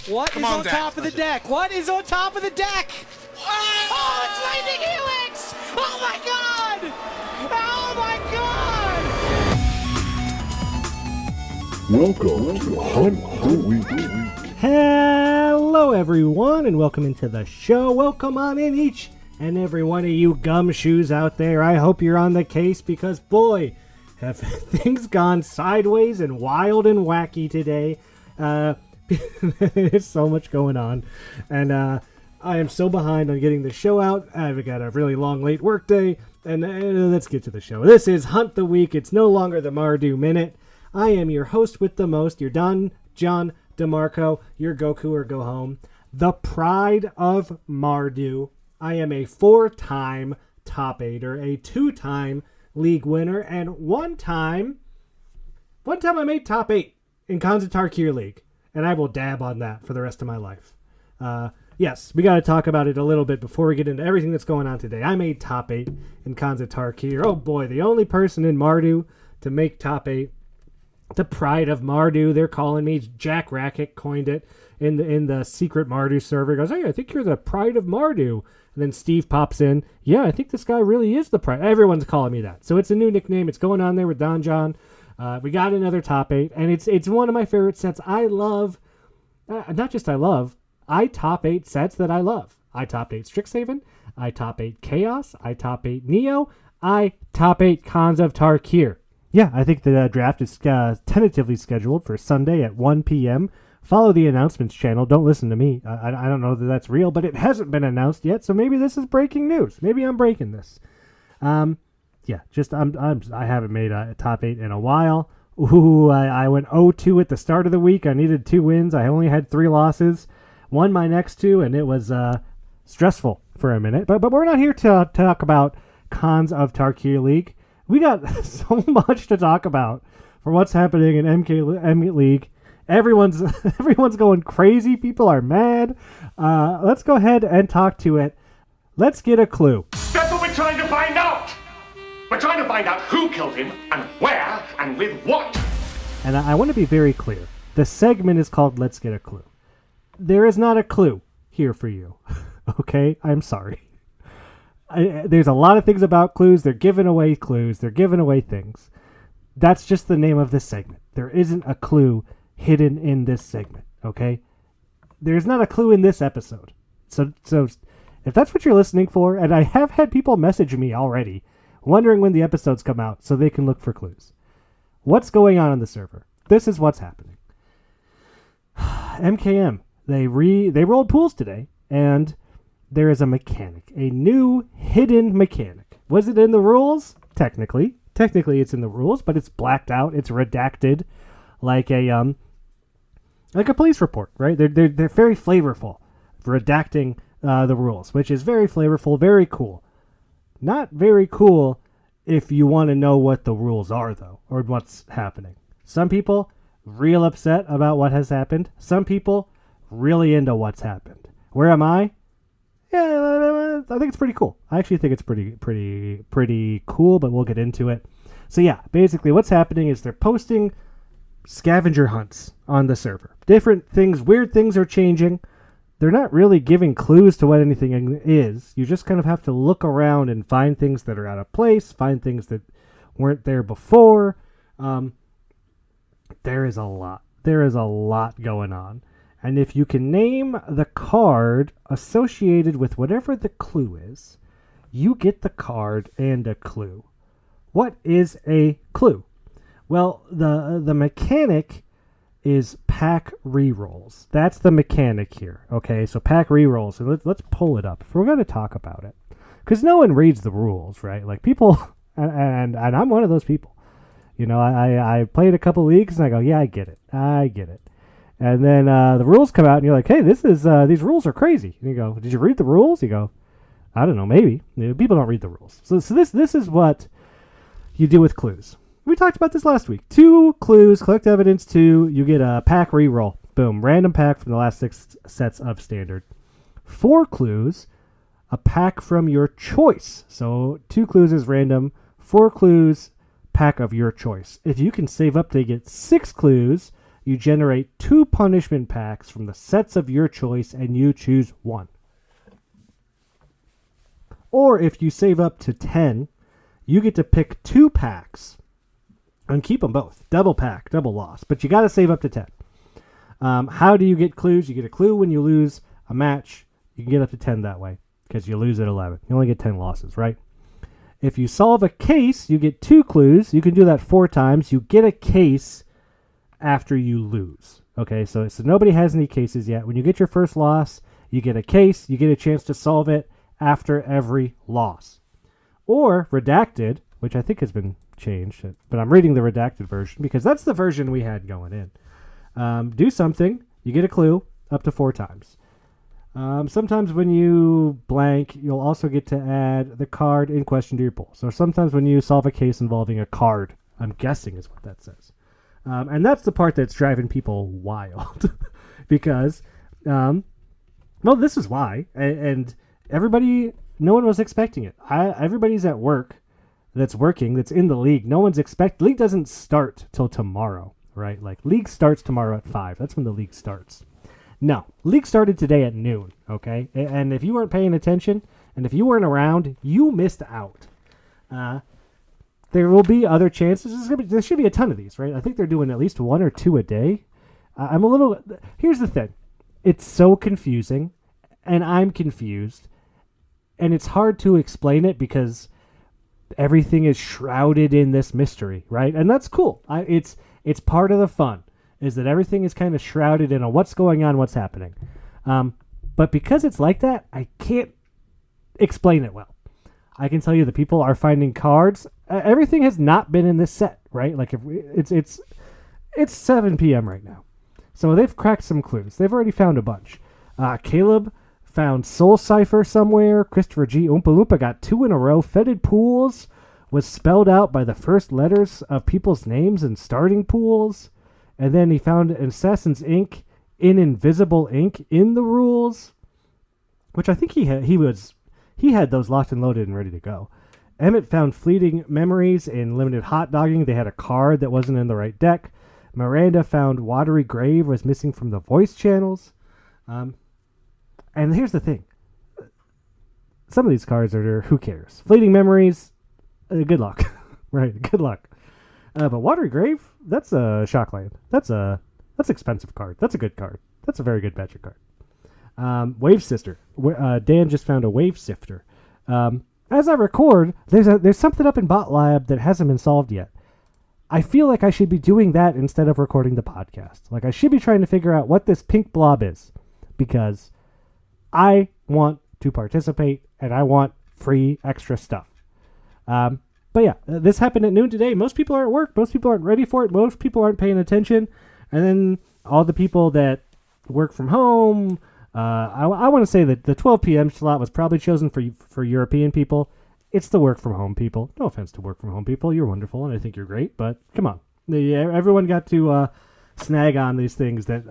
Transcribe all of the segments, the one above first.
What is on top of the deck? What is on top of the deck? Oh, it's Lightning Helix! Oh my god! Oh my god! Welcome to Hunt the Week. Hello everyone and welcome into the show. Welcome on in, each and every one of you gumshoes out there. I hope you're on the case because boy, have things gone sideways and wild and wacky today. There's so much going on, and I am so behind on getting the show out. I've got a really long late work day, and let's get to the show. This is Hunt the Week. It's no longer the Mardu Minute. I am your host with the most, your Don John DeMarco, your Goku or Go Home, the pride of Mardu. I am a 4-time top 8er, a 2-time league winner, and one time I made top 8 in Kanza Tarkir League. And I will dab on that for the rest of my life. Yes, we got to talk about it a little bit before we get into everything that's going on today. I made top 8 in Kanza Tarkir. Oh boy, the only person in Mardu to make top 8. The pride of Mardu, they're calling me. Jack Racket coined it in the secret Mardu server. He goes, hey, I think you're the pride of Mardu. And then Steve pops in. Yeah, I think this guy really is the pride. Everyone's calling me that. So it's a new nickname. It's going on there with Don John. We got another top 8, and it's one of my favorite sets. I love, I top 8 sets that I love. I top 8 Strixhaven, I top 8 Chaos, I top 8 Neo, I top 8 Khans of Tarkir. Yeah, I think the draft is tentatively scheduled for Sunday at 1 p.m. Follow the announcements channel. Don't listen to me. I don't know that that's real, but it hasn't been announced yet, so maybe this is breaking news. Maybe I'm breaking this. Yeah, just I haven't made a top 8 in a while. Ooh, I went 0-2 at the start of the week. I needed 2 wins. I only had 3 losses. Won my next 2, and it was stressful for a minute. But we're not here to talk about Khans of Tarkir League. We got so much to talk about for what's happening in MKM League. Everyone's going crazy. People are mad. Let's go ahead and talk to it. Let's get a clue. That's what we're trying to find out. We're trying to find out who killed him, and where, and with what. And I want to be very clear. The segment is called Let's Get a Clue. There is not a clue here for you. Okay? I'm sorry. There's a lot of things about clues. They're giving away clues. They're giving away things. That's just the name of this segment. There isn't a clue hidden in this segment. Okay? There's not a clue in this episode. So if that's what you're listening for, and I have had people message me already wondering when the episodes come out so they can look for clues. What's going on the server? This is what's happening. MKM, they rolled pools today, and there is a mechanic, a new hidden mechanic. Was it in the rules? Technically it's in the rules, but it's blacked out. It's redacted, like a police report, right? They're very flavorful, redacting the rules, which is very flavorful, very cool. Not very cool if you want to know what the rules are, though, or what's happening. Some people real upset about what has happened. Some people really into what's happened. Where am I? Yeah, I think it's pretty cool. I actually think it's pretty cool, but we'll get into it. So yeah, basically what's happening is they're posting scavenger hunts on the server. Different things, weird things are changing. They're not really giving clues to what anything is. You just kind of have to look around and find things that are out of place, find things that weren't there before. There is a lot. There is a lot going on. And if you can name the card associated with whatever the clue is, you get the card and a clue. What is a clue? Well, the mechanic is pack rerolls. That's the mechanic here. Okay, so pack rerolls. And let's pull it up. If we're going to talk about it, because no one reads the rules, right? Like people, and I'm one of those people. You know, I played a couple leagues and I go, yeah, I get it. And then the rules come out and you're like, hey, these rules are crazy. And you go, did you read the rules? You go, I don't know, maybe. You know, people don't read the rules. So this is what you do with clues. We talked about this last week. 2 clues, collect evidence 2, you get a pack reroll. Boom, random pack from the last 6 sets of standard. 4 clues, a pack from your choice. So 2 clues is random, 4 clues, pack of your choice. If you can save up to get 6 clues, you generate 2 punishment packs from the sets of your choice, and you choose one. Or if you save up to 10, you get to pick 2 packs and keep them both. Double pack, double loss. But you got to save up to 10. How do you get clues? You get a clue when you lose a match. You can get up to 10 that way because you lose at 11. You only get 10 losses, right? If you solve a case, you get 2 clues. You can do that 4 times. You get a case after you lose. Okay, so nobody has any cases yet. When you get your first loss, you get a case. You get a chance to solve it after every loss. Or redacted, which I think has been changed, but I'm reading the redacted version because that's the version we had going in. Do something, you get a clue up to 4 times. Sometimes when you blank, you'll also get to add the card in question to your pool. So sometimes when you solve a case involving a card, I'm guessing is what that says. And that's the part that's driving people wild because, well, this is why. And everybody, no one was expecting it. Everybody's at work that's working, that's in the league. No one's league doesn't start till tomorrow, right? Like league starts tomorrow at 5. That's when the league starts. No, league started today at noon, okay? And if you weren't paying attention, and if you weren't around, you missed out. There will be other chances. There should be a ton of these, right? I think they're doing at least 1 or 2 a day. Here's the thing. It's so confusing, and I'm confused, and it's hard to explain it because everything is shrouded in this mystery, right? And that's cool. It's part of the fun, is that everything is kind of shrouded in what's going on, what's happening. But because it's like that, I can't explain it well. I can tell you that people are finding cards. Everything has not been in this set, right? Like it's 7 p.m. right now. So they've cracked some clues. They've already found a bunch. Caleb found Soul Cipher somewhere. Christopher G. Oompa Loompa got 2 in a row. Fetid Pools was spelled out by the first letters of people's names in starting pools. And then he found Assassin's Ink in invisible ink in the rules, which I think he had those locked and loaded and ready to go. Emmett found Fleeting Memories in Limited Hot Dogging. They had a card that wasn't in the right deck. Miranda found Watery Grave was missing from the voice channels. And here's the thing. Some of these cards are, who cares? Fleeting Memories, good luck. Right, good luck. But Watery Grave, that's a Shockland. That's an expensive card. That's a good card. That's a very good Magic card. Wave Sister. Dan just found a Wave Sifter. As I record, there's something up in Bot Lab that hasn't been solved yet. I feel like I should be doing that instead of recording the podcast. Like I should be trying to figure out what this pink blob is, because I want to participate and I want free extra stuff. But yeah, this happened at noon today. Most people are at work. Most people aren't ready for it. Most people aren't paying attention. And then all the people that work from home, I want to say that the 12 p.m. slot was probably chosen for European people. It's the work from home people. No offense to work from home people. You're wonderful, and I think you're great. But come on. Everyone got to snag on these things that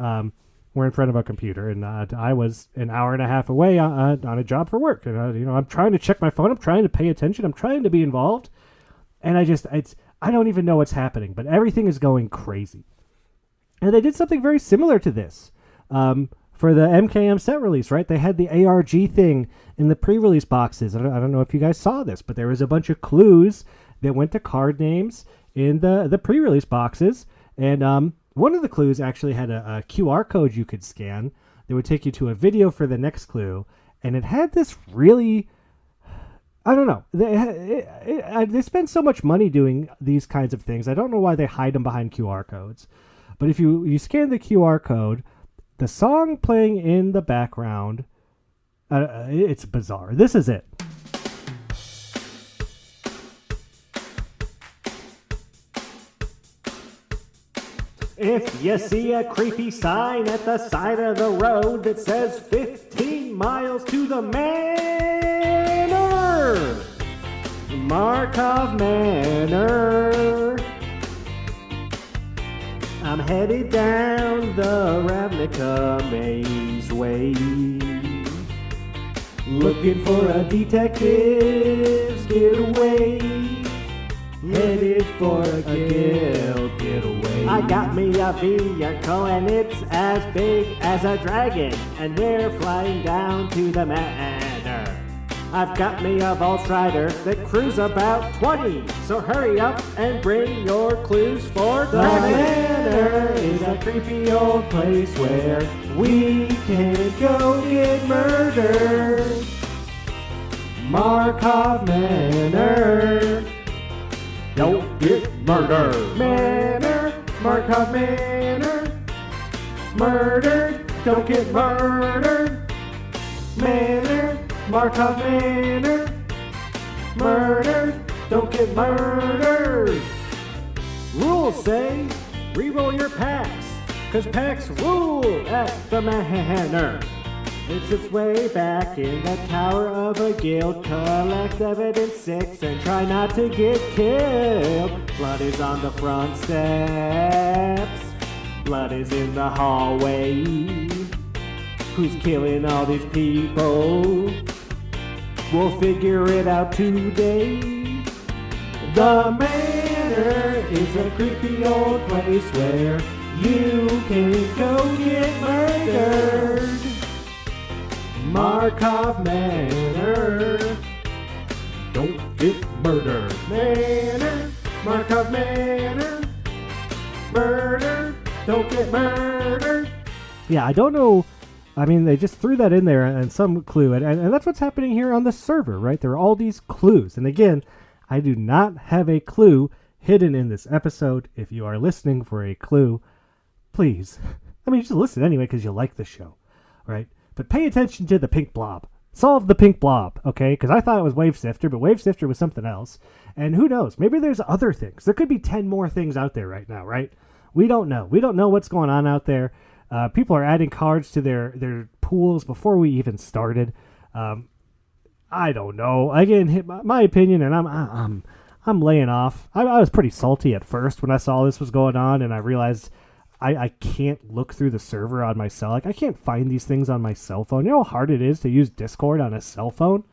were in front of a computer. And I was an hour and a half away on a job for work. And I'm trying to check my phone. I'm trying to pay attention. I'm trying to be involved. And I don't even know what's happening, but everything is going crazy. And they did something very similar to this for the MKM set release, right? They had the ARG thing in the pre-release boxes. I don't know if you guys saw this, but there was a bunch of clues that went to card names in the pre-release boxes. And one of the clues actually had a QR code you could scan that would take you to a video for the next clue. And it had this really... I don't know. They spend so much money doing these kinds of things. I don't know why they hide them behind QR codes. But if you scan the QR code, the song playing in the background, it's bizarre. This is it. If you see a creepy sign at the side of the road that says 15 miles to the Manor, Markov Manor, I'm headed down the Ravnica Maze Way, looking for a detective's getaway, headed for a guild getaway. I got me a vehicle and it's as big as a dragon, and we're flying down to the manor. I've got me a Volstrider that crews about 20, so hurry up and bring your clues for the manor is a creepy old place where we can go get murdered. Markov Manor. Don't get murdered. Manor, Markov Manor. Murdered, don't get murdered. Manor, Markov Manor. Murdered, don't get murdered. Rules say, re-roll your packs, cause packs rule at the manor. It's its way back in the tower of a guild. Collect evidence 6 and try not to get killed. Blood is on the front steps. Blood is in the hallway. Who's killing all these people? We'll figure it out today. The manor is a creepy old place where you can go get murdered. Markov Manor. Don't get murdered. Manor, Markov Manor. Murder, don't get murdered. Yeah, I don't know. I mean, they just threw that in there and some clue. And that's what's happening here on the server, right? There are all these clues. And again, I do not have a clue hidden in this episode. If you are listening for a clue, please. I mean, just listen anyway because you like the show, right? But pay attention to the pink blob. Solve the pink blob, okay? Because I thought it was Wave Sifter, but Wave Sifter was something else. And who knows? Maybe there's other things. There could be 10 more things out there right now, right? We don't know. We don't know what's going on out there. People are adding cards to their pools before we even started. I don't know. Again, my opinion, and I'm laying off. I was pretty salty at first when I saw this was going on, and I realized I can't look through the server on my cell. Like, I can't find these things on my cell phone. You know how hard it is to use Discord on a cell phone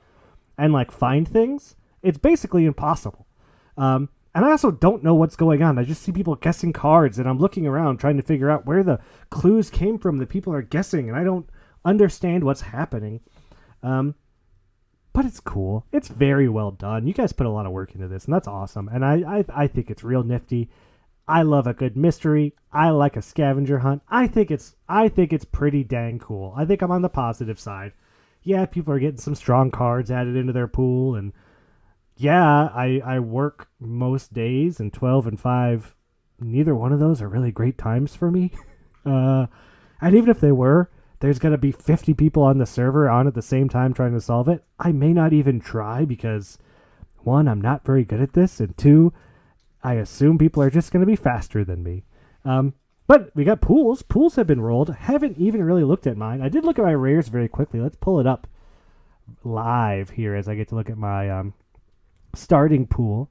and, like, find things? It's basically impossible. And I also don't know what's going on. I just see people guessing cards, and I'm looking around trying to figure out where the clues came from that people are guessing, and I don't understand what's happening. But it's cool. It's very well done. You guys put a lot of work into this, and that's awesome. And I think it's real nifty. I love a good mystery. I like a scavenger hunt. I think it's pretty dang cool. I think I'm on the positive side. Yeah, people are getting some strong cards added into their pool, and yeah, I work most days, and 12 and 5, neither one of those are really great times for me. And even if they were, there's going to be 50 people on the server on at the same time trying to solve it. I may not even try because, 1, I'm not very good at this, and 2, I assume people are just going to be faster than me. But we got pools. Pools have been rolled. Haven't even really looked at mine. I did look at my rares very quickly. Let's pull it up live here as I get to look at my starting pool.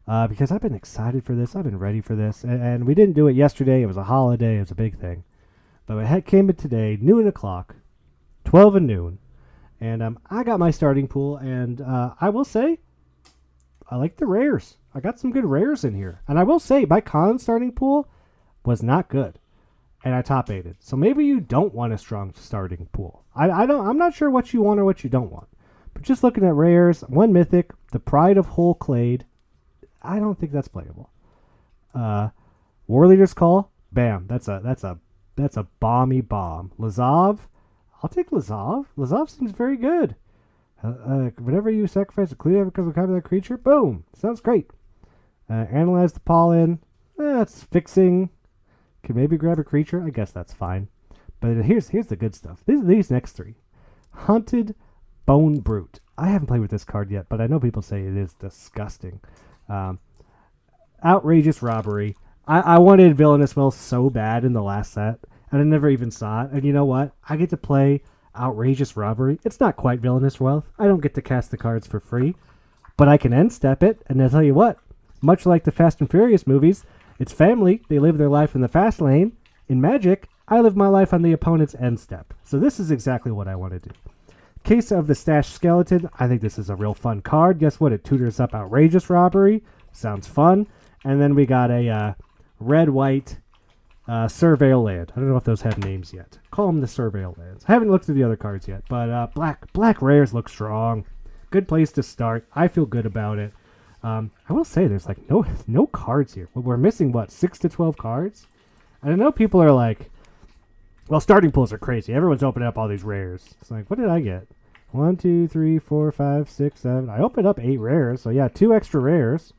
Because I've been excited for this. I've been ready for this. And we didn't do it yesterday. It was a holiday. It was a big thing. But my head came in today, noon o'clock, 12 and noon. And I got my starting pool. And I will say, I like the rares. I got some good rares in here. And I will say, my con starting pool was not good. And I top 8'd. So maybe you don't want a strong starting pool. I'm not sure what you want or what you don't want. But just looking at rares, 1 mythic, the Pride of Whole Clade. I don't think that's playable. War Leader's Call. Bam. That's a bomby bomb. Lazov. I'll take Lazov. Lazov seems very good. Whenever you sacrifice a clue because of that creature, boom. Sounds great. Analyze the pollen. That's fixing. Can maybe grab a creature. I guess that's fine. But here's the good stuff. These next 3. Hunted Bone Brute. I haven't played with this card yet, but I know people say it is disgusting. Outrageous Robbery. I wanted Villainous Wealth so bad in the last set, and I never even saw it. And you know what? I get to play Outrageous Robbery. It's not quite Villainous Wealth. I don't get to cast the cards for free, but I can end step it, and I'll tell you what, much like the Fast and Furious movies, it's family. They live their life in the fast lane. In Magic, I live my life on the opponent's end step. So this is exactly what I want to do. Case of the Stash Skeleton. I think this is a real fun card. Guess what? It tutors up Outrageous Robbery. Sounds fun. And then we got a red-white Surveil Land. I don't know if those have names yet. Call them the Surveil Lands. I haven't looked through the other cards yet, but black rares look strong. Good place to start. I feel good about it. I will say there's like no cards here. We're missing what, 6 to 12 cards? And I know people are like, well, starting pools are crazy. Everyone's opening up all these rares. It's like, what did I get? 1, 2, 3, 4, 5, 6, 7. I opened up 8 rares, so yeah, 2 extra rares.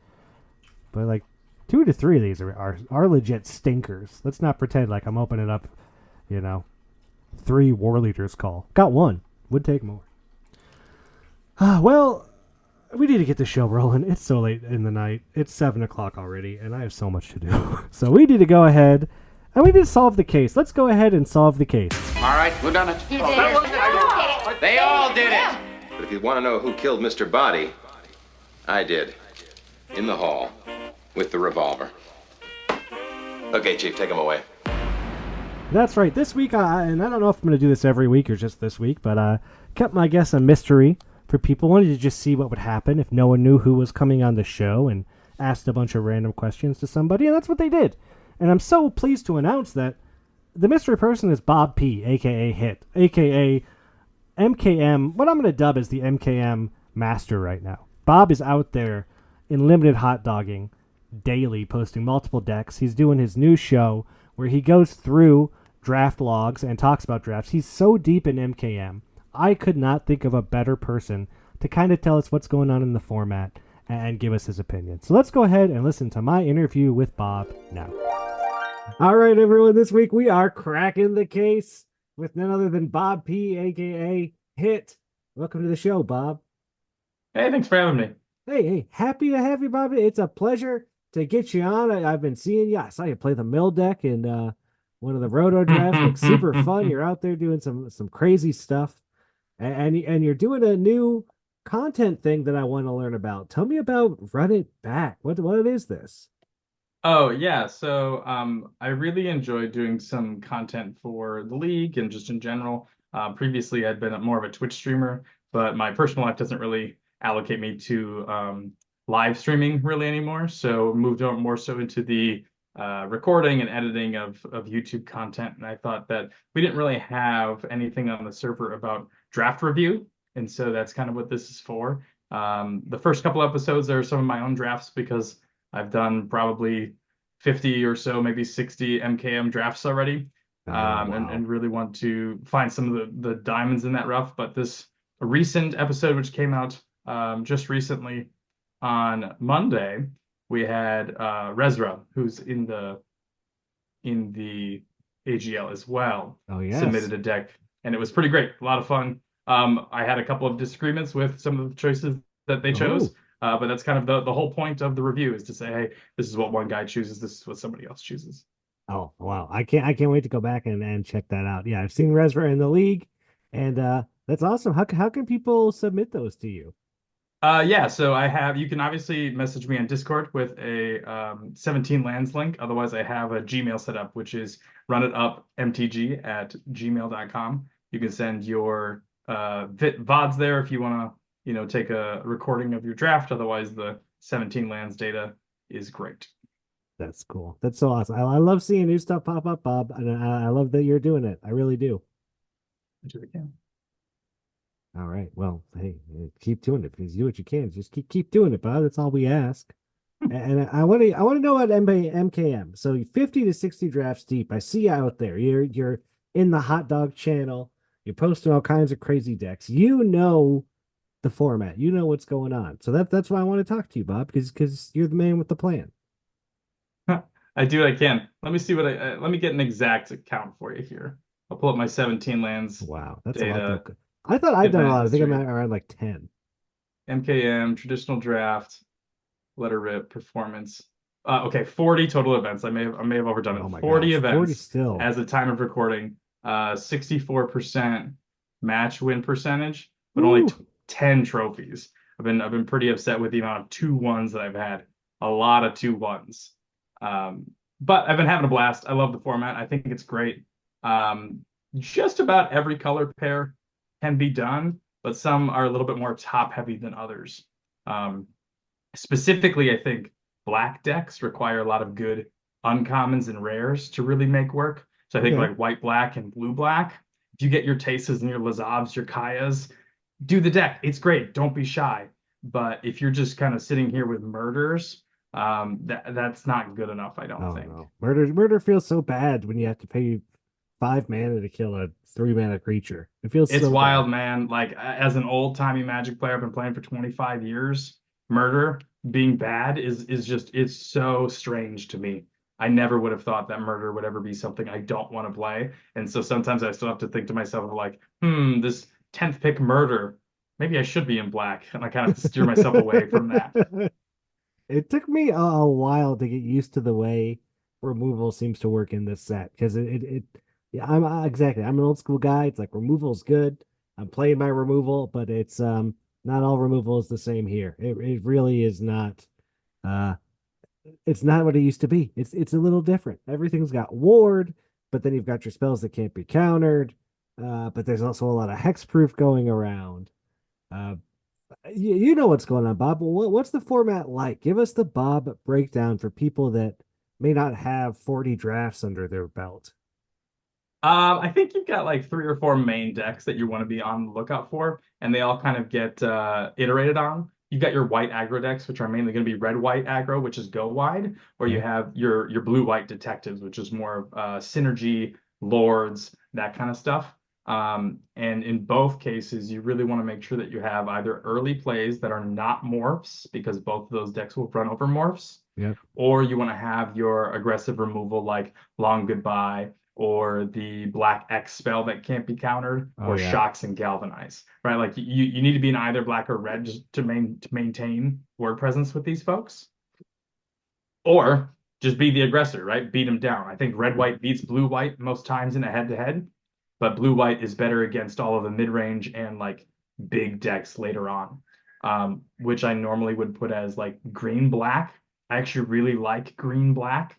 But like 2 to 3 of these are legit stinkers. Let's not pretend like I'm opening up, 3 War Leaders Call. Got 1. Would take more. Well, we need to get the show rolling. It's so late in the night. It's 7 o'clock already, and I have so much to do. So we need to go ahead, and we need to solve the case. Let's go ahead and solve the case. All right, who done it? You did. They all did it. But if you want to know who killed Mr. Body, I did. In the hall, with the revolver. Okay, Chief, take him away. That's right. This week, and I don't know if I'm going to do this every week or just this week, but kept my guess a mystery for people. Wanted to just see what would happen if no one knew who was coming on the show and asked a bunch of random questions to somebody, and that's what they did. And I'm so pleased to announce that the mystery person is Bob P, a.k.a. Hit, a.k.a. MKM, what I'm going to dub as the MKM Master right now. Bob is out there in limited hot dogging daily, posting multiple decks. He's doing his new show where he goes through draft logs and talks about drafts. He's so deep in MKM. I could not think of a better person to kind of tell us what's going on in the format and give us his opinion. So let's go ahead and listen to my interview with Bob now. All right, everyone, this week we are cracking the case with none other than Bob P, a.k.a. Hit. Welcome to the show, Bob. Hey, thanks for having me. Hey, happy to have you, Bob. It's a pleasure to get you on. I've been seeing you. I saw you play the mill deck in one of the roto drafts. Looks super fun. You're out there doing some crazy stuff, and you're doing a new content thing that I want to learn about. Tell me about Run It Back. What is this? Oh, yeah. So I really enjoyed doing some content for the league and just in general. Previously, I'd been more of a Twitch streamer, but my personal life doesn't really allocate me to live streaming really anymore. So moved on more so into the recording and editing of YouTube content. And I thought that we didn't really have anything on the server about draft review. And so that's kind of what this is for. The first couple episodes are some of my own drafts because I've done probably 50 or so, maybe 60 MKM drafts already, and really want to find some of the diamonds in that rough. But this recent episode, which came out just recently on Monday, we had Rezra, who's in the AGL as well, submitted a deck, and it was pretty great, a lot of fun. I had a couple of disagreements with some of the choices that they chose. But that's kind of the whole point of the review, is to say, hey, this is what one guy chooses, this is what somebody else chooses. Oh, wow. I can't wait to go back and check that out. Yeah, I've seen Resver in the league, and that's awesome. How can people submit those to you? Yeah, so you can obviously message me on Discord with a 17 lands link. Otherwise, I have a Gmail set up, which is runitupmtg@gmail.com. You can send your VODs there if you want to take a recording of your draft. Otherwise, the 17 lands data is great. That's cool. That's so awesome. I love seeing new stuff pop up, Bob, and I love that you're doing it. I really do. I do again. All right. Well, hey, keep doing it, because you do what you can. Just keep doing it, Bob. That's all we ask. And I want to know about MKM. So 50 to 60 drafts deep. I see you out there. You're in the hot dog channel. You're posting all kinds of crazy decks. You know the format. You know what's going on. So that's why I want to talk to you, Bob, because you're the man with the plan. I do what I can. Let me see what let me get an exact count for you here. I'll pull up my 17 lands. Wow, that's data. a lot. I thought I'd done a lot. I think I'm around like 10. MKM, traditional draft, letter rip, performance. Okay, 40 total events. I may have overdone it. Oh my 40 gosh, events 40 still. as the time of recording. 64% match win percentage, but only 10 trophies. I've been pretty upset with the amount of 2-1s that I've had. A lot of 2-1s. But I've been having a blast. I love the format. I think it's great. Just about every color pair can be done, but some are a little bit more top heavy than others. Specifically, I think black decks require a lot of good uncommons and rares to really make work. So I think Okay. like white black and blue black. If you get your Tastes and your Lazavs, your Kayas, do the deck. It's great. Don't be shy. But if you're just kind of sitting here with murders, that's not good enough, I don't Oh think. no. Murder feels so bad when you have to pay 5 mana to kill a 3 mana creature. It feels It's so bad. wild, man. Like as an old-timey Magic player, I've been playing for 25 years. Murder being bad is just it's so strange to me. I never would have thought that murder would ever be something I don't want to play. And so sometimes I still have to think to myself like, this 10th pick murder, maybe I should be in black. And I kind of have to steer myself away from that. It took me a while to get used to the way removal seems to work in this set because yeah, exactly. I'm an old school guy. It's like removal's good. I'm playing my removal, but it's not all removal is the same here. It really is not. Uh, it's not what it used to be. It's a little different. Everything's got ward, but then you've got your spells that can't be countered. But there's also a lot of hexproof going around. Uh, you know what's going on, Bob. What's the format like? Give us the Bob breakdown for people that may not have 40 drafts under their belt. I think you've got like 3 or 4 main decks that you want to be on the lookout for, and they all kind of get iterated on. You've got your white aggro decks, which are mainly going to be red-white aggro, which is go wide, or you Okay. have your blue-white detectives, which is more synergy, lords, that kind of stuff. And in both cases, you really want to make sure that you have either early plays that are not morphs, because both of those decks will run over morphs, Yeah. or you want to have your aggressive removal like Long Goodbye or the Black X spell that can't be countered, Oh or yeah. Shocks and Galvanize, right? Like you need to be in either black or red just to maintain word presence with these folks, or just be the aggressor, right? Beat them down. I think red white beats blue white most times in a head to head, but blue white is better against all of the mid range and like big decks later on, which I normally would put as like green black. I actually really like green black,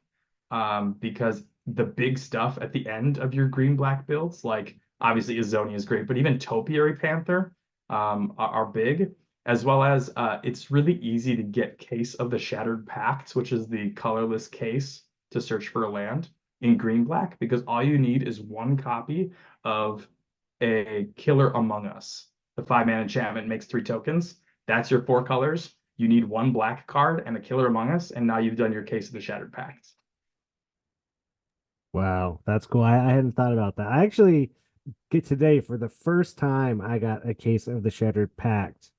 because the big stuff at the end of your green black builds, like obviously Izonia is great, but even Topiary Panther, are big, as well as it's really easy to get Case of the Shattered Pacts, which is the colorless case to search for a land in green black, because all you need is one copy of a Killer Among Us. The 5 mana enchantment makes 3 tokens. That's your 4 colors. You need one black card and a Killer Among Us, and now you've done your Case of the Shattered Pacts. Wow, that's cool. I hadn't thought about that. I actually get today for the first time I got a case of the Shattered Pact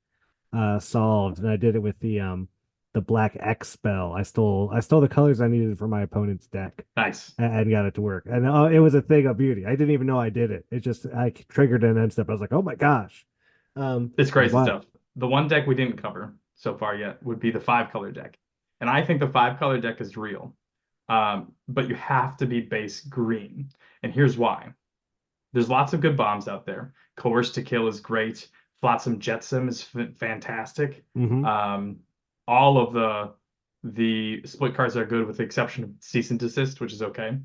solved, and I did it with the Black X spell. I stole the colors I needed for my opponent's deck Nice. and got it to work. And it was a thing of beauty. I didn't even know I did it. It just I triggered an end step. I was like, oh my gosh. It's crazy Wow. stuff. The one deck we didn't cover so far yet would be the 5 color deck. And I think the 5 color deck is real. But you have to be base green. And here's why. There's lots of good bombs out there. Coerce to Kill is great. Flotsam Jetsam is fantastic. Hmm. All of the split cards are good with the exception of Cease and Desist, which is okay.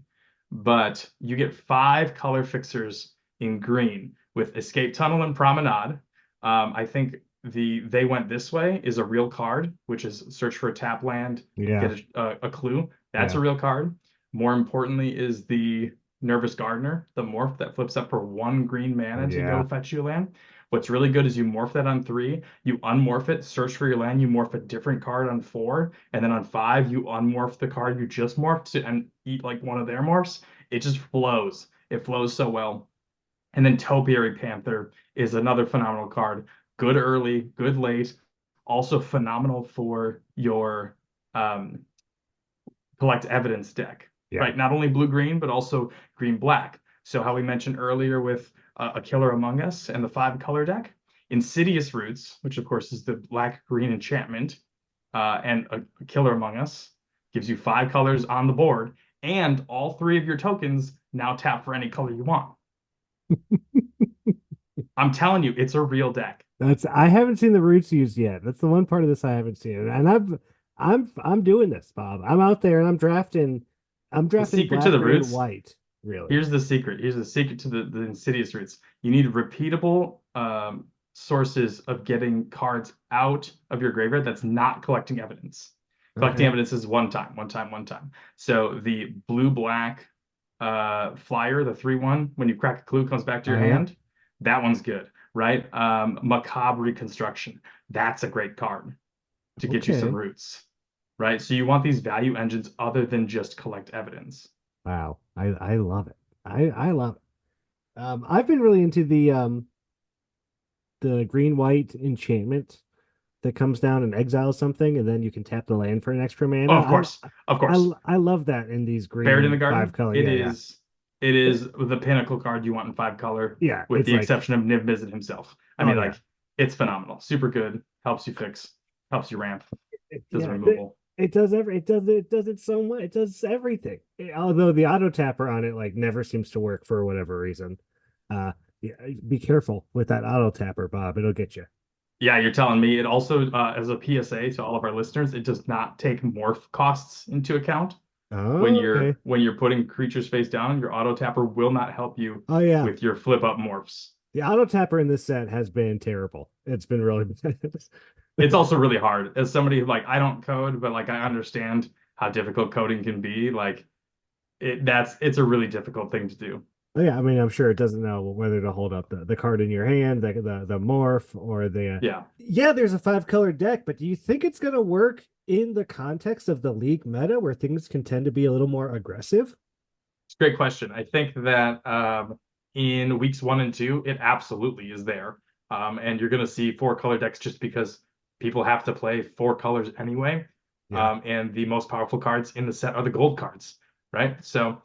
But you get 5 color fixers in green with Escape Tunnel and Promenade. I think the They Went This Way is a real card, which is search for a tap land, Yeah. get a clue. That's Yeah. a real card. More importantly is the Nervous Gardener, the morph that flips up for 1 green mana to go Yeah. fetch you a land. What's really good is you morph that on 3, you unmorph it, search for your land, you morph a different card on 4, and then on 5, you unmorph the card you just morphed and eat like one of their morphs. It just flows. It flows so well. And then Topiary Panther is another phenomenal card. Good early, good late. Also phenomenal for your collect evidence deck, Yeah. right? Not only blue green, but also green black. So how we mentioned earlier with a Killer Among Us and the 5 color deck, Insidious Roots, which of course is the black green enchantment, and a Killer Among Us gives you 5 colors on the board, and all 3 of your tokens now tap for any color you want. I'm telling you, it's a real deck. I haven't seen the roots used yet. That's the one part of this I haven't seen. And I'm doing this, Bob. I'm out there and I'm The drafting secret to black, the gray, and roots, white, really. here's the secret. Here's the secret to the Insidious Roots. You need repeatable sources of getting cards out of your graveyard that's not collecting evidence. Collecting Okay. evidence is one time, one time, one time. So the blue-black flyer, the 3/1, when you crack a clue, comes back to your Oh yeah. hand. That one's good, right? Macabre Reconstruction. That's a great card to get you some Okay. roots, right? So you want these value engines other than just collect evidence. Wow. I love it. I love it. I've been really into the green white enchantment that comes down and exiles something, and then you can tap the land for an extra Oh, mana. of course, of course. I love that in these Buried in the green five Garden, color. Yeah, yeah. it is the pinnacle card you want in 5 color, Yeah, with it's the like, exception of Niv Mizzet himself. I oh mean, yeah. like, it's phenomenal. Super good. Helps you fix, helps you ramp, does Yeah, removal. it does it does it so much. It does everything. Although the auto tapper on it like never seems to work for whatever reason. Uh yeah, be careful with that auto tapper, Bob. It'll get you. Yeah, you're telling me. It also, as a PSA to all of our listeners, it does not take morph costs into account. When Oh, you're okay. when you're putting creatures face down, your auto tapper will not help you Oh yeah. with your flip up morphs. The auto tapper in this set has been terrible. It's been really It's also really hard. As somebody who, like, I don't code, but like I understand how difficult coding can be. Like it's a really difficult thing to do. Oh, yeah, I mean, I'm sure it doesn't know whether to hold up the card in your hand, the morph, or the Yeah. yeah, there's a 5 color deck, but do you think it's gonna work in the context of the league meta where things can tend to be a little more aggressive? It's a great question. I think that in weeks 1 and 2, it absolutely is there. And you're going to see 4 color decks just because people have to play 4 colors anyway. Yeah. And the most powerful cards in the set are the gold cards, right? So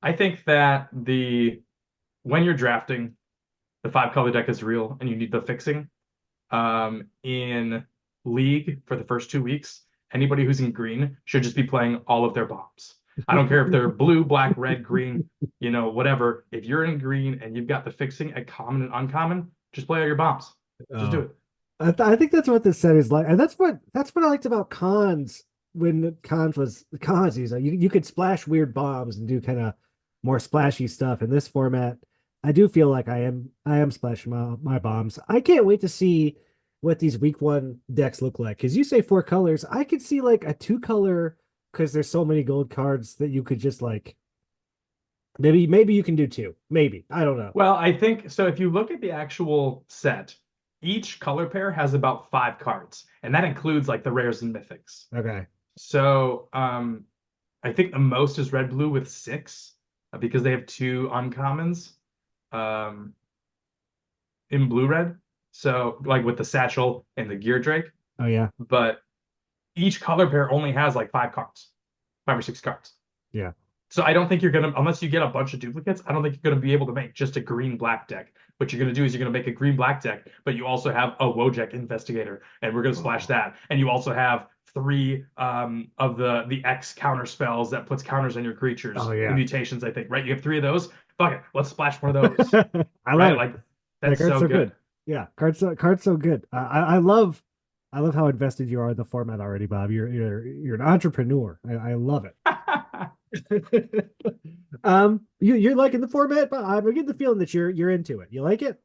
I think that when you're drafting, the 5 color deck is real and you need the fixing. In League for the first 2 weeks, anybody who's in green should just be playing all of their bombs. I don't care if they're blue, black, red, green, whatever. If you're in green and you've got the fixing at common and uncommon, just play all your bombs. Just do it. I think that's what this set is like, and that's what I liked about cons when cons was cons. You could splash weird bombs and do kind of more splashy stuff. In this format, I do feel like I am splashing my bombs. I can't wait to see what these week one decks look like. Because you say 4 colors, I could see like a 2 color because there's so many gold cards that you could just like maybe you can do 2. Maybe I don't know. Well, I think so. If you look at the actual set, each color pair has about 5 cards, and that includes like the rares and mythics. Okay. So I think the most is red blue with 6 because they have 2 uncommons in blue red. So like with the satchel and the gear drake. Oh yeah. But each color pair only has like 5 cards, 5 or 6 cards. Yeah. So I don't think you're gonna, unless you get a bunch of duplicates, I don't think you're gonna be able to make just a green black deck. What you're gonna do is you're gonna make a green black deck, but you also have a Wojek Investigator, and we're gonna splash that. And you also have 3 of the X counter spells that puts counters on your creatures. Oh yeah. The mutations, I think, right? You have 3 of those. Fuck it, let's splash one of those. I love Right? it. Like That that's card's so so good. Yeah, card's so good. I love how invested you are in the format already, Bob. You're an entrepreneur. I love it. You're liking the format, but I'm getting the feeling that you're into it. You like it?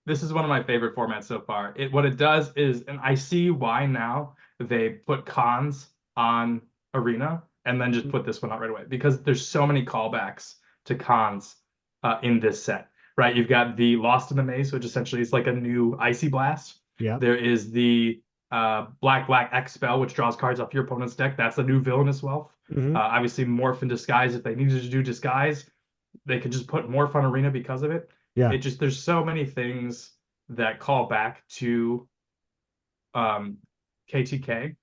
This is one of my favorite formats so far. What it does is, and I see why now they put cons on Arena and then just put this one out right away, because there's so many callbacks to cons in this set, right? You've got the Lost in the Maze, which essentially is like a new Icy Blast. Yeah. There is the black X spell, which draws cards off your opponent's deck. That's the new Villainous Wealth. Obviously, Morph and Disguise. If they needed to do Disguise, they could just put Morph on Arena because of it. Yeah. There's so many things that call back to KTK,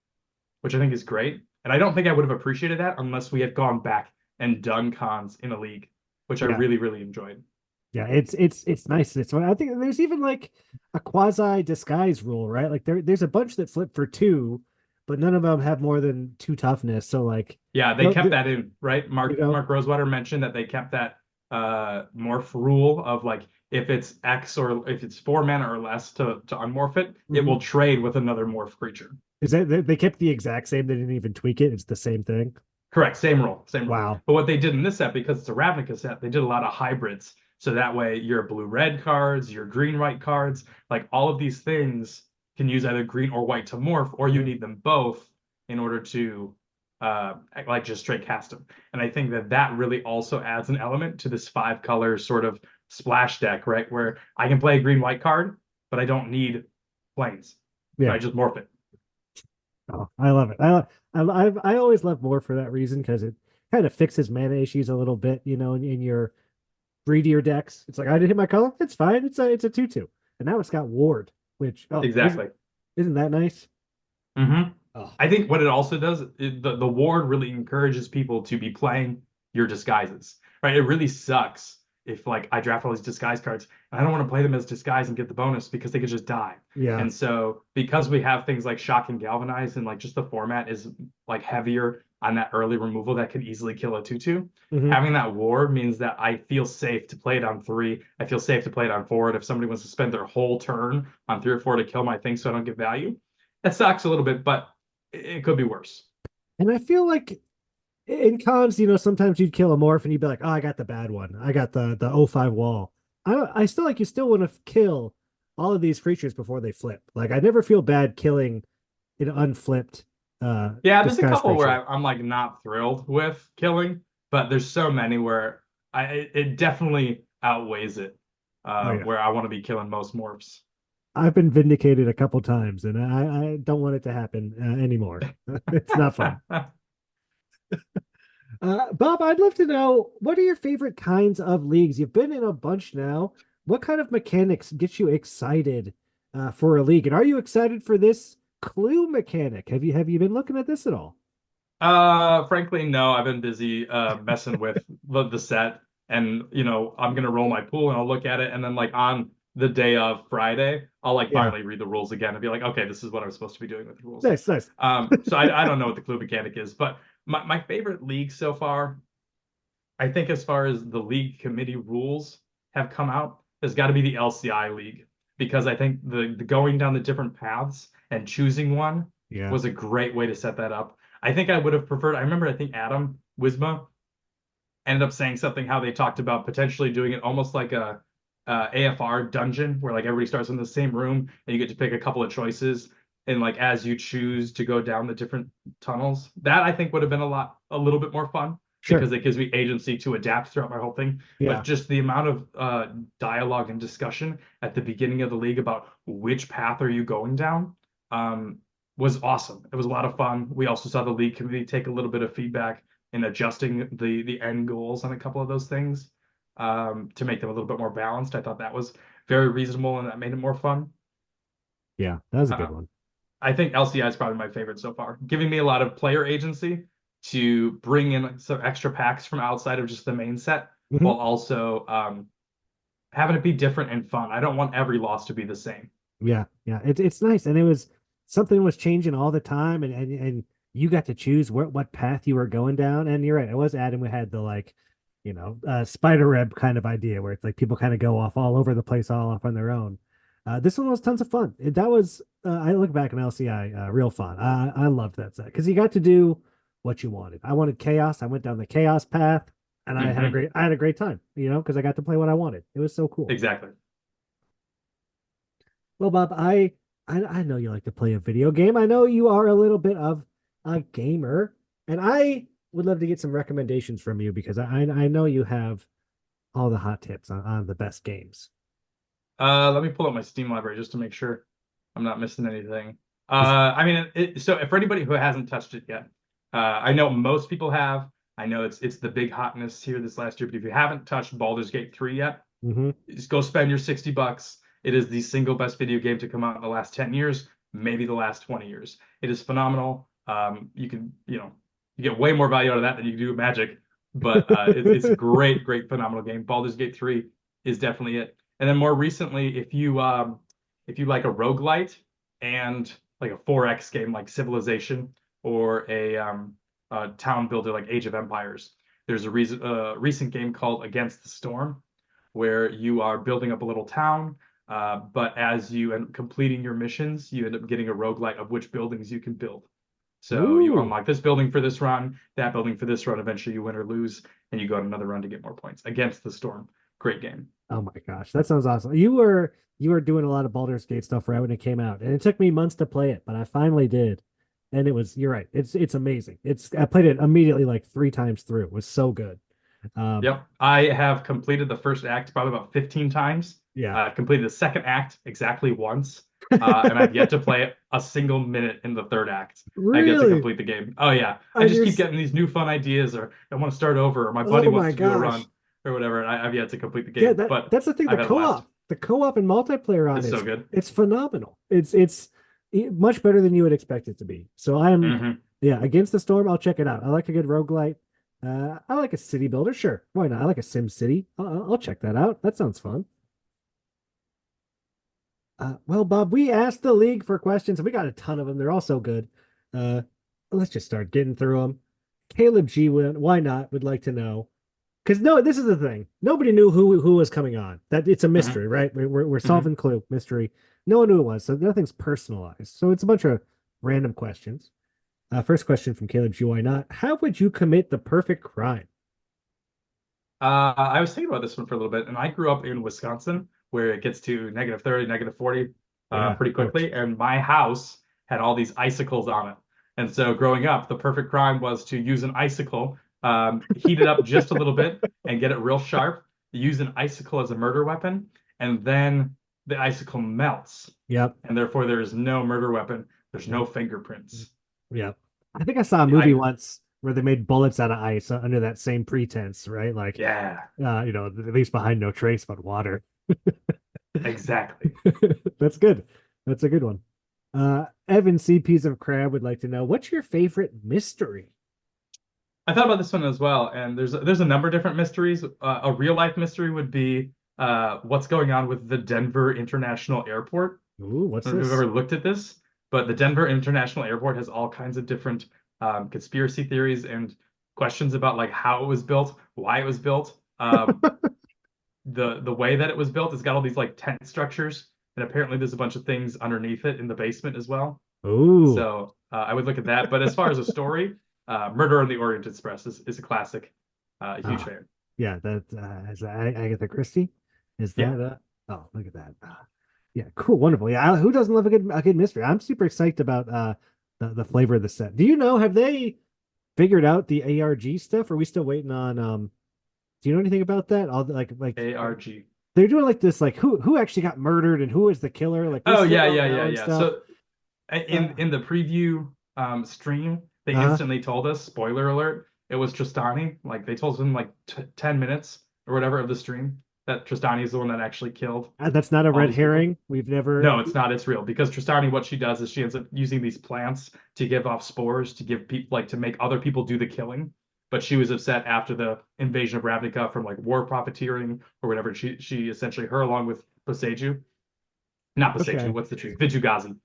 which I think is great. And I don't think I would have appreciated that unless we had gone back and done cons in a league, which I really, really enjoyed. Yeah, it's nice. It's I think there's even like a quasi disguise rule, right? Like there's a bunch that flip for 2, but none of them have more than 2 toughness. So like yeah, they kept that in, right? Mark Rosewater mentioned that they kept that morph rule of like if it's X or if it's 4 mana or less to unmorph it, it will trade with another morph creature. Is that they kept the exact same? They didn't even tweak it. It's the same thing. Correct, same rule, same rule. Wow. But what they did in this set, because it's a Ravnica set, they did a lot of hybrids. So that way your blue-red cards, your green-white cards, like all of these things can use either green or white to morph, or you need them both in order to like just straight cast them. And I think that that really also adds an element to this 5-color sort of splash deck, right? Where I can play a green-white card, but I don't need planes. So Yeah. I just morph it. Oh, I love it. I always love more for that reason because it kind of fixes mana issues a little bit, in your greedier decks. It's like I didn't hit my color, it's fine. It's a 2/2. And now it's got ward, which Exactly. isn't that nice? Mm-hmm. Oh. I think what it also does, the ward really encourages people to be playing your disguises, right? It really sucks if like I draft all these disguise cards and I don't want to play them as disguise and get the bonus because they could just die. Yeah. And so because we have things like shock and galvanize and like just the format is like heavier on that early removal that could easily kill a 2/2, having that ward means that I feel safe to play it on 3. I feel safe to play it on 4. And if somebody wants to spend their whole turn on 3 or 4 to kill my thing so I don't get value, that sucks a little bit, but it could be worse. And I feel like in cons, sometimes you'd kill a morph and you'd be like, oh, I got the bad one. I got the 05 wall. I still like you still want to kill all of these creatures before they flip. Like I never feel bad killing an unflipped. Yeah, there's a couple where I'm like not thrilled with killing, but there's so many where it definitely outweighs it. Where I want to be killing most morphs. I've been vindicated a couple times, and I don't want it to happen anymore. It's not fun. Bob, I'd love to know, what are your favorite kinds of leagues? You've been in a bunch now. What kind of mechanics get you excited for a league? And are you excited for this clue mechanic? Have you been looking at this at all? Frankly, no. I've been busy messing with the set, and I'm gonna roll my pool and I'll look at it, and then like on the day of Friday, I'll like finally read the rules again and be like, okay, this is what I'm supposed to be doing with the rules. Nice. So I don't know what the clue mechanic is, but my favorite league so far, I think as far as the league committee rules have come out, has got to be the LCI league, because I think the going down the different paths and choosing one was a great way to set that up. I think I would have preferred, I think Adam Wisma ended up saying something how they talked about potentially doing it almost like a AFR dungeon where like everybody starts in the same room and you get to pick a couple of choices, and like as you choose to go down the different tunnels. That I think would have been a little bit more fun, because it gives me agency to adapt throughout my whole thing. But just the amount of dialogue and discussion at the beginning of the league about which path are you going down was awesome. It was a lot of fun. We also saw the league committee take a little bit of feedback in adjusting the end goals on a couple of those things to make them a little bit more balanced. I thought that was very reasonable, and that made it more fun. Yeah, that was a good one. I think LCI is probably my favorite so far, giving me a lot of player agency to bring in some extra packs from outside of just the main set, while also having it be different and fun. I don't want every loss to be the same. Yeah, it's nice, and it was something was changing all the time, and you got to choose what path you were going down. And you're right, it was Adam who had the spider web kind of idea where it's like people kind of go off all over the place, all off on their own. This one was tons of fun. That was I look back on LCI, real fun. I loved that set because you got to do what you wanted. I wanted chaos. I went down the chaos path, and I had a great time. Because I got to play what I wanted. It was so cool. Exactly. Well, Bob, I know you like to play a video game. I know you are a little bit of a gamer, and I would love to get some recommendations from you because I know you have all the hot tips on the best games. Let me pull up my Steam library just to make sure I'm not missing anything. So for anybody who hasn't touched it yet, I know most people have. I know it's the big hotness here this last year, but if you haven't touched Baldur's Gate 3 yet, just go spend your $60. It is the single best video game to come out in the last 10 years, maybe the last 20 years. It is phenomenal. You get way more value out of that than you can do with Magic, but it's a great, phenomenal game. Baldur's Gate 3 is definitely it. And then more recently, if you like a roguelite and like a 4X game like Civilization, or a town builder like Age of Empires, there's a recent game called Against the Storm, where you are building up a little town, but as you end up completing your missions, you end up getting a roguelite of which buildings you can build. So you unlock this building for this run, that building for this run. Eventually you win or lose, and you go on another run to get more points. Against the Storm. Great game. Oh my gosh, that sounds awesome. You were doing a lot of Baldur's Gate stuff right when it came out, and it took me months to play it, but I finally did. and you're right. It's amazing. I played it immediately like 3 times through. It was so good. Yep. I have completed the first act probably about 15 times. Yeah. Completed the second act exactly once. And I've yet to play a single minute in the third act. I get to Really? complete the game. Oh yeah. I And just you're keep getting these new fun ideas, or I want to start over, or my buddy Oh wants my to do a gosh. run or whatever. And I've yet to complete the Yeah, game, but that's the thing. I've had a blast. The co-op and multiplayer on It's so good. it's phenomenal. It's much better than you would expect it to be. So Hmm. yeah, Against the Storm, I'll check it out. I like a good roguelite. I like a city builder, sure. Why not? I like a Sim City. I'll check that out. That sounds fun. Well, Bob, we asked the league for questions, and we got a ton of them. They're all so good. Uh, let's just start getting through them. Caleb G, why not? Would like to know. Because no, this is the thing. Nobody knew who was coming on. That it's a mystery, right? We're solving clue mystery. No one knew it was, so nothing's personalized. So it's a bunch of random questions. First question from Caleb G. Why not? How would you commit the perfect crime? I was thinking about this one for a little bit, and I grew up in Wisconsin, where it gets to -30, -40 Yeah. pretty quickly. And my house had all these icicles on it. And so growing up, the perfect crime was to use an icicle, heat it up just a little bit and get it real sharp, use an icicle as a murder weapon, and then the icicle melts. Yep. And therefore, there is no murder weapon. There's no fingerprints. Yep. I think I saw a movie once where they made bullets out of ice under that same pretense, right? Like, Yeah, at least behind no trace but water. exactly. That's good. That's a good one. Evan C. Piece of Crab would like to know, what's your favorite mystery? I thought about this one as well, and there's a number of different mysteries. A real life mystery would be what's going on with the Denver International Airport. Ooh, what's I don't know if this? you've ever looked at this, but the Denver International Airport has all kinds of different conspiracy theories and questions about like how it was built, why it was built. The way that it was built, it's got all these like tent structures, and apparently there's a bunch of things underneath it in the basement as well. Ooh. So I would look at that. But as far as a story, Murder on the Orient Express is a classic. Huge fan. Yeah, that is that Agatha Christie. Is Yeah. that look at that. Yeah, cool, wonderful. Yeah, who doesn't love a good mystery? I'm super excited about the flavor of the set. Do you know, have they figured out the ARG stuff? Or are we still waiting on do you know anything about that? All the, like ARG. they're doing like this, like who actually got murdered and who is the killer? Like we Oh still yeah, don't yeah, know yeah, and yeah. stuff. So in the preview stream, they instantly told us, spoiler alert, it was Tristani. Like they told us in like 10 minutes or whatever of the stream that Tristani is the one that actually killed That's not a all red these people. herring. We've never. No, it's not. It's real because Tristani, what she does is she ends up using these plants to give off spores to give people like to make other people do the killing. But she was upset after the invasion of Ravnica from like war profiteering or whatever. She essentially, her along with Boseiju, not Boseiju, Okay. what's the tree? Vijugazi.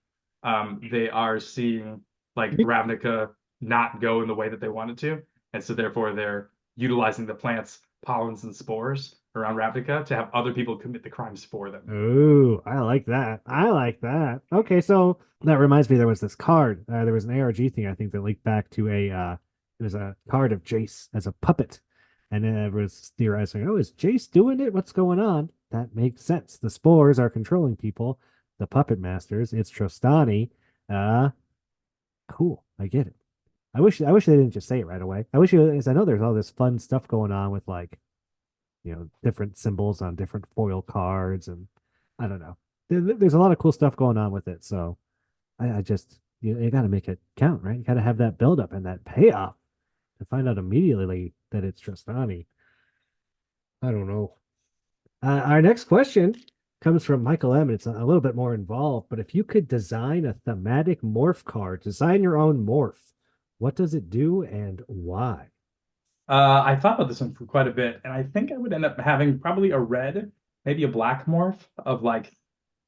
They are seeing like Ravnica not go in the way that they wanted to, and so therefore they're utilizing the plants, pollens, and spores around Ravnica to have other people commit the crimes for them. Ooh, I like that. I like that. Okay, so that reminds me, there was this card. There was an ARG thing I think that linked back to it was a card of Jace as a puppet, and then it was theorizing, oh, is Jace doing it? What's going on? That makes sense. The spores are controlling people. The puppet masters. It's Trostani. Cool. I get it. I wish they didn't just say it right away. I know there's all this fun stuff going on with like, different symbols on different foil cards, and I don't know. There's a lot of cool stuff going on with it. So I just you got to make it count, right? You got to have that build up and that payoff to find out immediately that it's Trostani. I don't know. Our next question comes from Michael M. It's a little bit more involved, but if you could design a thematic morph card, design your own morph, what does it do and why? I thought about this one for quite a bit, and I think I would end up having probably a red, maybe a black morph of like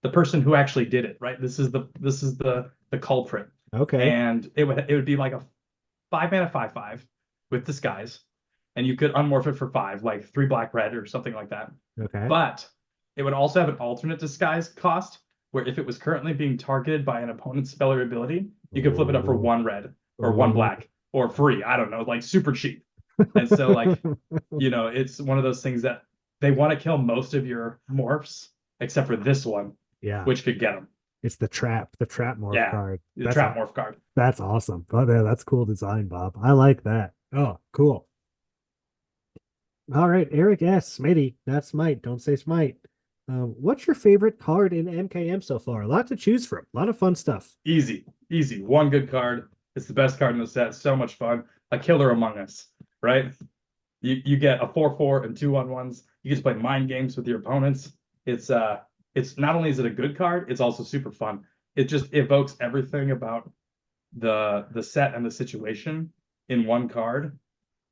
the person who actually did it, right? This is the culprit. Okay. And it would be like a 5-mana 5/5 with disguise, and you could unmorph it for 5, like 3 black red or something like that. Okay. But it would also have an alternate disguise cost, where if it was currently being targeted by an opponent's spell or ability, you could flip it up for 1 red or 1 black or free. I don't know, like super cheap. And so like, it's one of those things that they want to kill most of your morphs except for this one, Yeah. which could get them. It's the trap morph Yeah, card. the That's trap morph card. that's awesome. Oh, yeah, that's cool design, Bob. I like that. Oh, cool. All right, Eric S. Smitty, not Smite. Don't say Smite. What's your favorite card in MKM so far? A lot to choose from. A lot of fun stuff. Easy, easy. One good card. It's the best card in the set. So much fun. A killer among us, right? You get a 4/4 and 2/1/1s. You get to play mind games with your opponents. It's not only is it a good card, it's also super fun. It just evokes everything about the set and the situation in one card.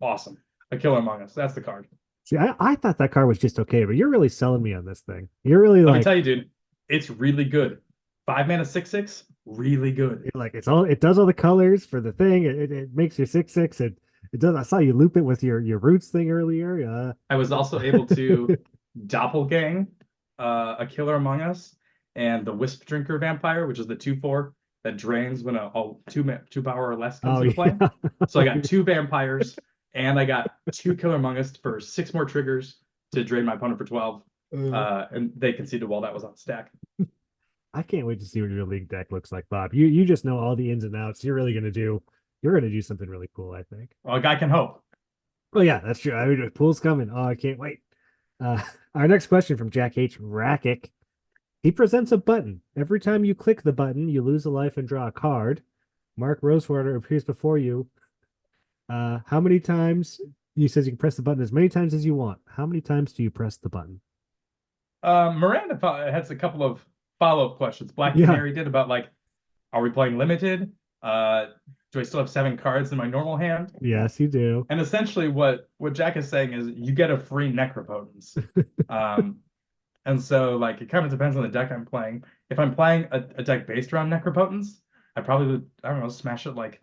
Awesome. A killer among us. That's the card. See, I thought that card was just okay, but you're really selling me on this thing. You're really Let me like, tell you, dude, it's really good. 5 mana 6/6, really good. like it does all the colors for the thing. It makes your 6/6. It does. I saw you loop it with your roots thing earlier. I was also able to doppelgang a killer among us and the Wisp Drinker Vampire, which is the 2/4 that drains when a two power or less comes into play. yeah. So I got 2 vampires and I got 2 killer among us for 6 more triggers to drain my opponent for 12. And they conceded while that was on stack. I can't wait to see what your league deck looks like, Bob. You just know all the ins and outs. You're gonna do something really cool, I think. Well, a guy can hope. Oh yeah, that's true. I mean, the pool's coming. Oh, I can't wait. Our next question from Jack H. Rackick. He presents a button. Every time you click the button, you lose a life and draw a card. Mark Rosewater appears before you. How many times? He says you can press the button as many times as you want. How many times do you press the button? Miranda has a couple of follow-up questions. Black Canary did about like, are we playing limited? Do I still have 7 cards in my normal hand? Yes, you do. And essentially what Jack is saying is you get a free Necropotence. And so like it kind of depends on the deck I'm playing. If I'm playing a deck based around Necropotence, I probably would, I don't know, smash it like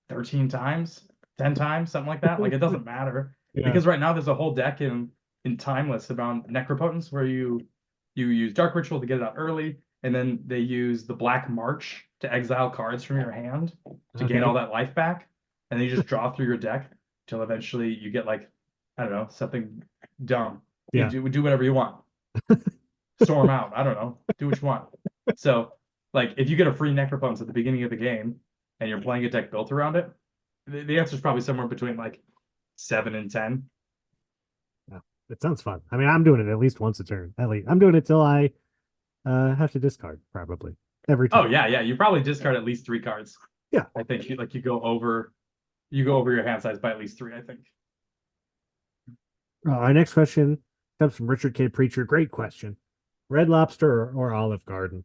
13 times, 10 times, something like that. Like it doesn't matter. Yeah. Because right now there's a whole deck in Timeless around Necropotence where you use Dark Ritual to get it out early, and then they use the Black March to exile cards from your hand to gain all that life back, and then you just draw through your deck until eventually you get like, I don't know, something dumb. Yeah. You do whatever you want. Storm out. I don't know. Do what you want. So like if you get a free Necropotence at the beginning of the game and you're playing a deck built around it, the answer is probably somewhere between like 7 and 10. Yeah, it sounds fun. I mean, I'm doing it at least once a turn. At least I'm doing it till I have to discard probably every time. Oh yeah. You probably discard at least 3 cards. Yeah. I think you go over your hand size by at least 3, I think. Our next question comes from Richard K. Preacher. Great question. Red Lobster or Olive Garden?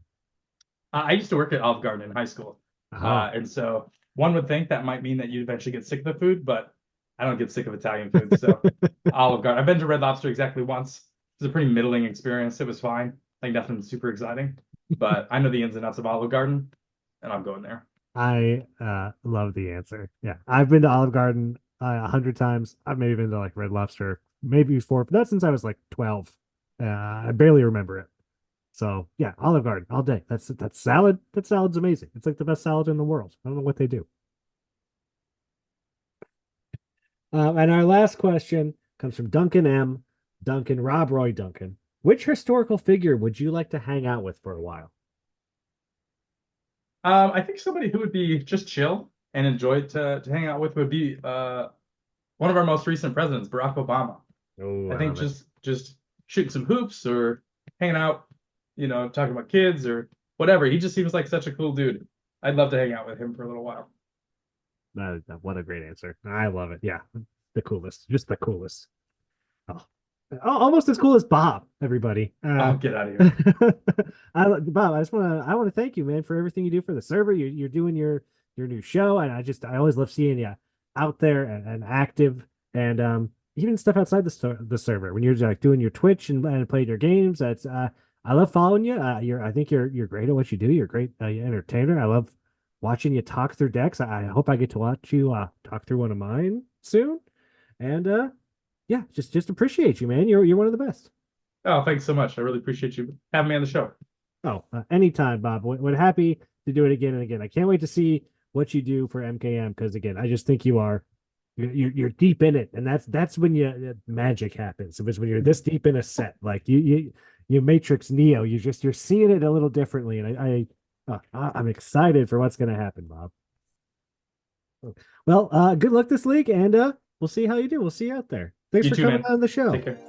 I used to work at Olive Garden in high school. And so one would think that might mean that you'd eventually get sick of the food, but I don't get sick of Italian food. So Olive Garden. I've been to Red Lobster exactly once. It was a pretty middling experience. It was fine. Like nothing super exciting, but I know the ins and outs of Olive Garden and I'm going there. I love the answer. Yeah, I've been to Olive Garden 100 times. I've maybe been to like Red Lobster maybe 4, but that's since I was like 12. I barely remember it. So yeah, Olive Garden all day. That's salad. That salad's amazing. It's like the best salad in the world. I don't know what they do. And our last question comes from Duncan M. Duncan, Rob Roy Duncan. Which historical figure would you like to hang out with for a while? I think somebody who would be just chill and enjoy to hang out with would be one of our most recent presidents, Barack Obama. Oh, I think just shooting some hoops or hanging out, talking about kids or whatever. He just seems like such a cool dude. I'd love to hang out with him for a little while. What a great answer. I love it. Yeah, the coolest. Just the coolest. Oh, almost as cool as Bob, everybody. Get out of here. Bob, I want to thank you, man, for everything you do for the server. You're doing your new show, and I always love seeing you out there and active, and even stuff outside the server when you're like doing your Twitch and playing your games. That's I love following you. I think you're great at what you do. You're a great entertainer. I love watching you talk through decks. I hope I get to watch you talk through one of mine soon, and yeah, just appreciate you, man. You're one of the best. Oh, thanks so much. I really appreciate you having me on the show. Oh, anytime, Bob. We're happy to do it again and again. I can't wait to see what you do for MKM because again, I just think you're deep in it, and that's when magic happens. It was when you're this deep in a set. Like you Matrix Neo. You're seeing it a little differently, and I'm excited for what's going to happen, Bob. Well, good luck this week, and we'll see how you do. We'll see you out there. Thanks for coming on the show. Take care.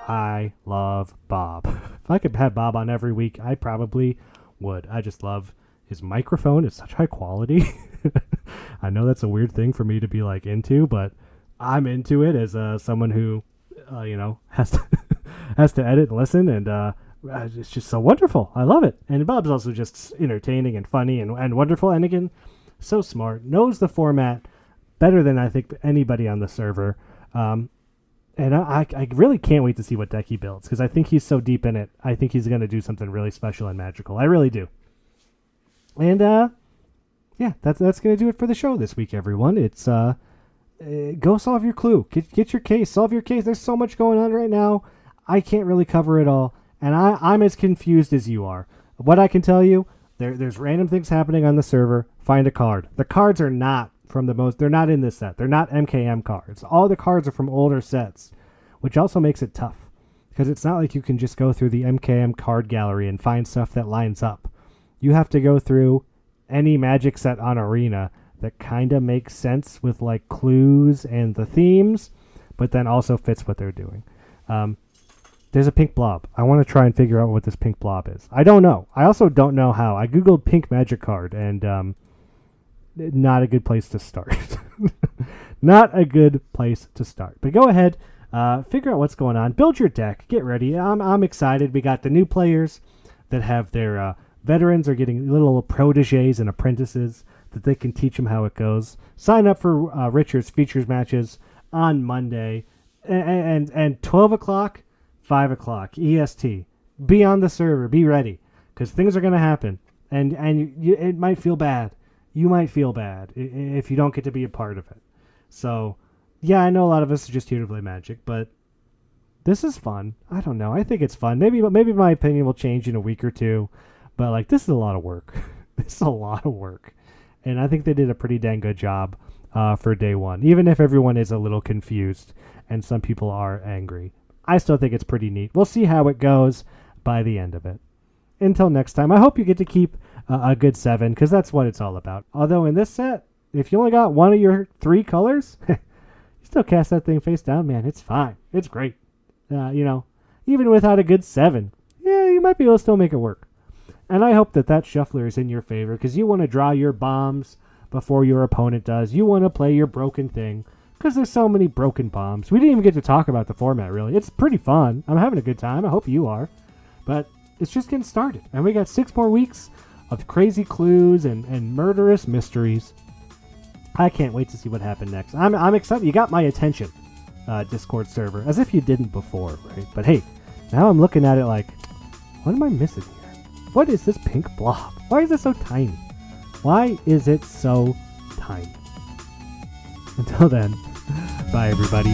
I love Bob. If I could have Bob on every week, I probably would. I just love his microphone. It's such high quality. I know that's a weird thing for me to be like into, but I'm into it as someone who, has to has to edit and listen, and it's just so wonderful. I love it. And Bob's also just entertaining and funny and wonderful, and again, so smart. Knows the format better than I think anybody on the server. And I really can't wait to see what deck he builds, because I think he's so deep in it. I think he's going to do something really special and magical. I really do. And yeah, that's going to do it for the show this week, everyone. It's go solve your clue. Get your case. Solve your case. There's so much going on right now. I can't really cover it all, and I'm as confused as you are. What I can tell you, there's random things happening on the server. Find a card. The cards are not they're not in this set. They're not MKM cards. All the cards are from older sets, which also makes it tough, because it's not like you can just go through the MKM card gallery and find stuff that lines up. You have to go through any Magic set on Arena that kind of makes sense with like clues and the themes, but then also fits what they're doing. There's a pink blob. I want to try and figure out what this pink blob is. I don't know. I also don't know how. I googled pink Magic card, and not a good place to start. Not a good place to start. But go ahead, figure out what's going on. Build your deck. Get ready. I'm excited. We got the new players that have their veterans are getting little proteges and apprentices that they can teach them how it goes. Sign up for Richard's features matches on Monday and 12 o'clock, 5 o'clock EST. Be on the server. Be ready, because things are going to happen, and it might feel bad. You might feel bad if you don't get to be a part of it. So, yeah, I know a lot of us are just here to play Magic, but this is fun. I don't know. I think it's fun. Maybe my opinion will change in a week or two, but like, this is a lot of work. This is a lot of work, and I think they did a pretty dang good job for day one. Even if everyone is a little confused and some people are angry, I still think it's pretty neat. We'll see how it goes by the end of it. Until next time, I hope you get to keep a good 7, because that's what it's all about. Although in this set, if you only got one of your 3 colors, you still cast that thing face down, man. It's fine. It's great. Even without a good 7, yeah, you might be able to still make it work. And I hope that shuffler is in your favor, because you want to draw your bombs before your opponent does. You want to play your broken thing, because there's so many broken bombs. We didn't even get to talk about the format, really. It's pretty fun. I'm having a good time. I hope you are. But it's just getting started. And we got 6 more weeks of crazy clues and murderous mysteries. I can't wait to see what happened next. I'm excited. You got my attention, Discord server, as if you didn't before, right? But hey, now I'm looking at it like, what am I missing here? What is this pink blob? Why is it so tiny? Why is it so tiny? Until then, bye everybody.